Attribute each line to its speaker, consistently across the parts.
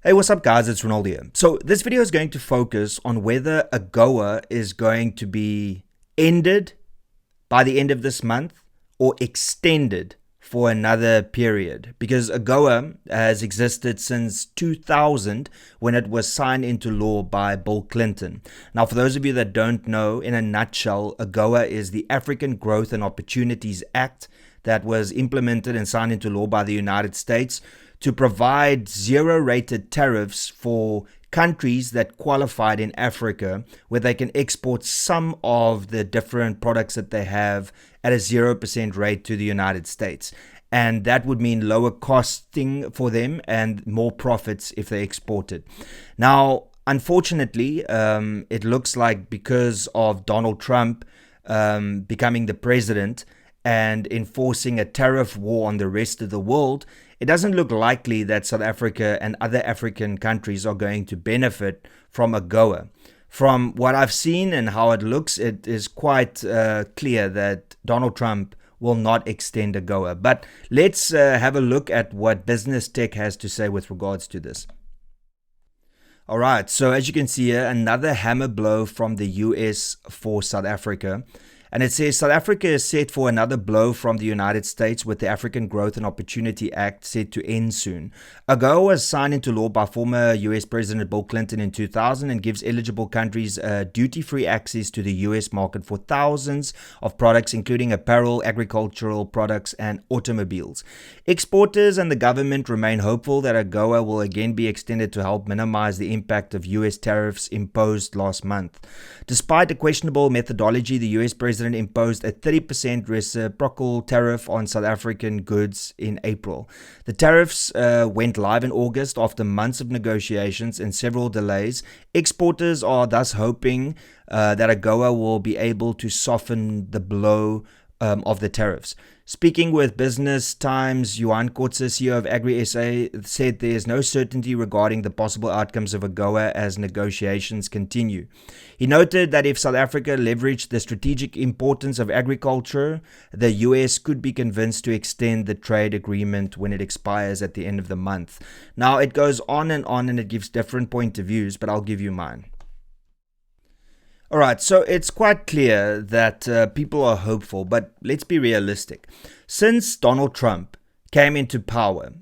Speaker 1: Hey, what's up guys, it's Ronaldo here. So this video is going to focus on whether AGOA is going to be ended by the end of this month or extended for another period, because AGOA has existed since 2000 when it was signed into law by Bill Clinton. Now, for those of you that don't know, in a nutshell, AGOA is the African Growth and Opportunities Act that was implemented and signed into law by the United States to provide zero-rated tariffs for countries that qualified in Africa, where they can export some of the different products that they have at a 0% rate to the United States. And that would mean lower costing for them and more profits if they exported. Now, unfortunately, it looks like because of Donald Trump becoming the president and enforcing a tariff war on the rest of the world, it doesn't look likely that South Africa and other African countries are going to benefit from AGOA. From what I've seen and how it looks, it is quite clear that Donald Trump will not extend AGOA. But let's have a look at what Business Tech has to say with regards to this. All right, so as you can see here, another hammer blow from the US for South Africa. And it says South Africa is set for another blow from the United States with the African Growth and Opportunity Act set to end soon. AGOA was signed into law by former US President Bill Clinton in 2000 and gives eligible countries duty-free access to the US market for thousands of products, including apparel, agricultural products, and automobiles. Exporters and the government remain hopeful that AGOA will again be extended to help minimize the impact of US tariffs imposed last month. Despite a questionable methodology, the US President imposed a 30% reciprocal tariff on South African goods in April. The tariffs went live in August after months of negotiations and several delays. Exporters are thus hoping that AGOA will be able to soften the blow of the tariffs. Speaking with Business Times, Johan Kotze, CEO of Agri SA, said there is no certainty regarding the possible outcomes of AGOA as negotiations continue. He noted that if South Africa leveraged the strategic importance of agriculture, the US could be convinced to extend the trade agreement when it expires at the end of the month. Now, it goes on and it gives different point of views, but I'll give you mine. All right, so it's quite clear that people are hopeful, but let's be realistic. Since Donald Trump came into power,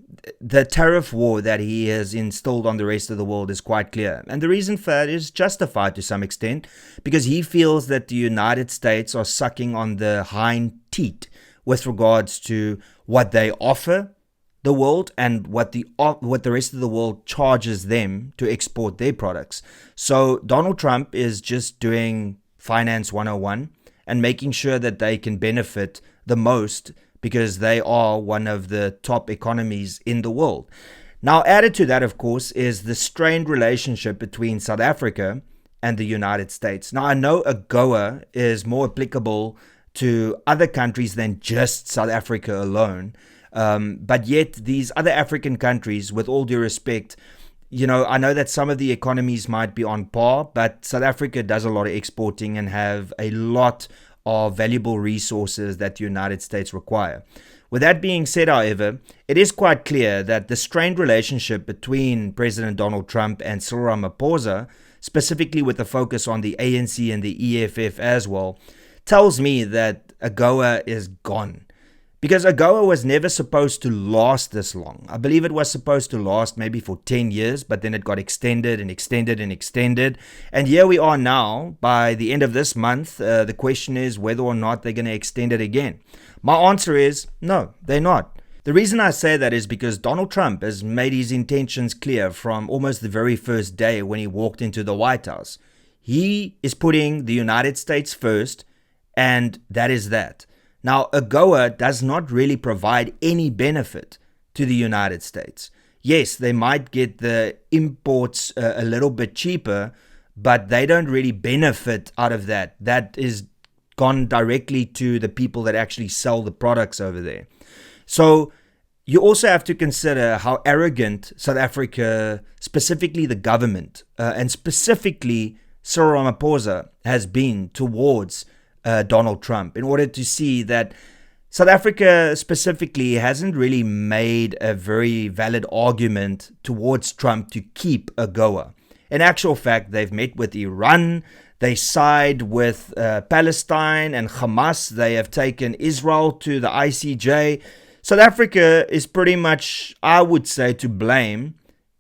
Speaker 1: the tariff war that he has instilled on the rest of the world is quite clear. And the reason for that is justified to some extent, because he feels that the United States are sucking on the hind teat with regards to what they offer the world and what the rest of the world charges them to export their products. So Donald Trump is just doing Finance 101 and making sure that they can benefit the most because they are one of the top economies in the world. Now, added to that, of course, is the strained relationship between South Africa and the United States. Now, I know AGOA is more applicable to other countries than just South Africa alone. But yet these other African countries, with all due respect, I know that some of the economies might be on par, but South Africa does a lot of exporting and have a lot of valuable resources that the United States require. With that being said, however, it is quite clear that the strained relationship between President Donald Trump and Cyril Ramaphosa, specifically with the focus on the ANC and the EFF as well, tells me that AGOA is gone. Because AGOA was never supposed to last this long. I believe it was supposed to last maybe for 10 years, but then it got extended and extended and extended. And here we are now, by the end of this month. The question is whether or not they're going to extend it again. My answer is no, they're not. The reason I say that is because Donald Trump has made his intentions clear from almost the very first day when he walked into the White House. He is putting the United States first, and that is that. Now, AGOA does not really provide any benefit to the United States. Yes, they might get the imports a little bit cheaper, but they don't really benefit out of that. That is gone directly to the people that actually sell the products over there. So you also have to consider how arrogant South Africa, specifically the government, and specifically Cyril Ramaphosa has been towards Donald Trump, in order to see that South Africa specifically hasn't really made a very valid argument towards Trump to keep AGOA. In actual fact, they've met with Iran, they side with Palestine and Hamas, they have taken Israel to the ICJ. South Africa is pretty much, I would say, to blame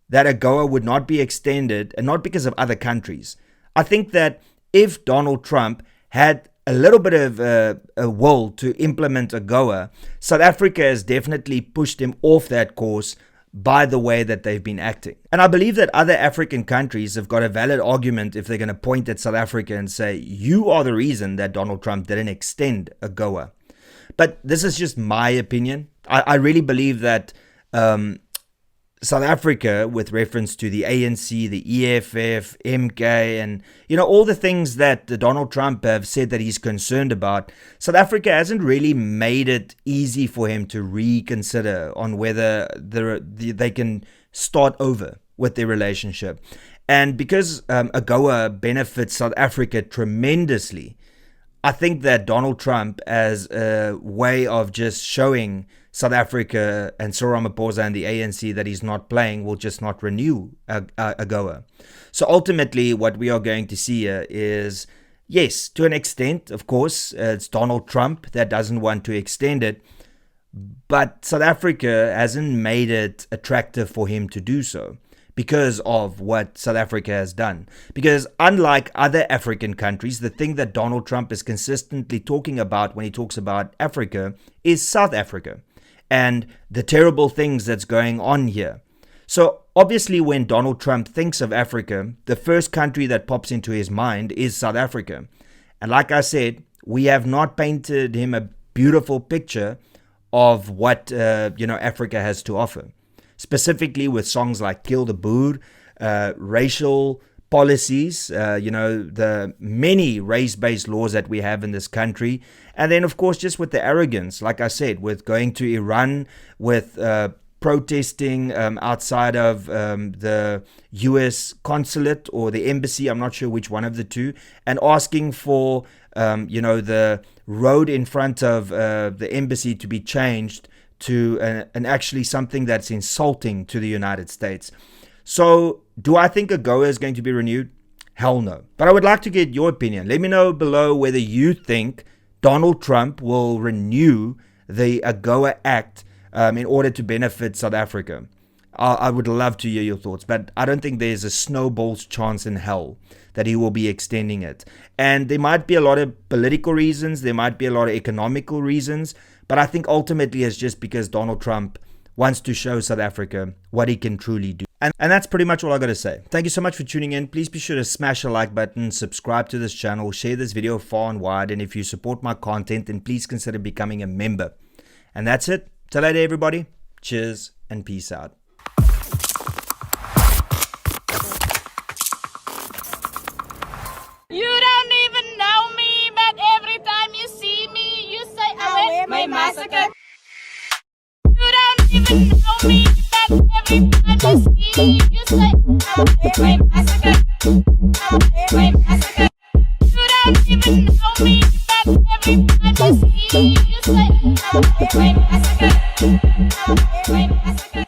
Speaker 1: that AGOA would not be extended, and not because of other countries. I think that if Donald Trump had a little bit of a will to implement AGOA, South Africa has definitely pushed him off that course by the way that they've been acting. And I believe that other African countries have got a valid argument if they're going to point at South Africa and say, you are the reason that Donald Trump didn't extend AGOA. But this is just my opinion. I really believe that South Africa, with reference to the ANC, the EFF, MK, and all the things that Donald Trump have said that he's concerned about, South Africa hasn't really made it easy for him to reconsider on whether they can start over with their relationship. And because AGOA benefits South Africa tremendously, I think that Donald Trump, as a way of just showing South Africa and Cyril Ramaphosa and the ANC that he's not playing, will just not renew AGOA. So ultimately, what we are going to see here is, yes, to an extent, of course, it's Donald Trump that doesn't want to extend it, but South Africa hasn't made it attractive for him to do so because of what South Africa has done. Because unlike other African countries, the thing that Donald Trump is consistently talking about when he talks about Africa is South Africa and the terrible things that's going on here. So obviously when Donald Trump thinks of Africa, the first country that pops into his mind is South Africa. And like I said, we have not painted him a beautiful picture of what Africa has to offer. Specifically with songs like Kill the Boer, racial policies, the many race-based laws that we have in this country. And then, of course, just with the arrogance, like I said, with going to Iran, with protesting outside of the US consulate or the embassy, I'm not sure which one of the two, and asking for, the road in front of the embassy to be changed to an actually something that's insulting to the United States. So do I think AGOA is going to be renewed? Hell no. But I would like to get your opinion. Let me know below whether you think Donald Trump will renew the AGOA Act in order to benefit South Africa. I would love to hear your thoughts, but I don't think there's a snowball's chance in hell that he will be extending it. And there might be a lot of political reasons, there might be a lot of economical reasons, but I think ultimately it's just because Donald Trump wants to show South Africa what he can truly do. And that's pretty much all I got to say. Thank you so much for tuning in. Please be sure to smash the like button, subscribe to this channel, share this video far and wide, and if you support my content, then please consider becoming a member. And that's it. Till later, everybody. Cheers and peace out.
Speaker 2: You don't even know me, but every time you see me, you say I wear my massacre. You don't even know me, but every time you see me, you say I wear my massacre. I wear my massacre. You don't even know me, but every time you see me, you say I wear my massacre. I wear my massacre.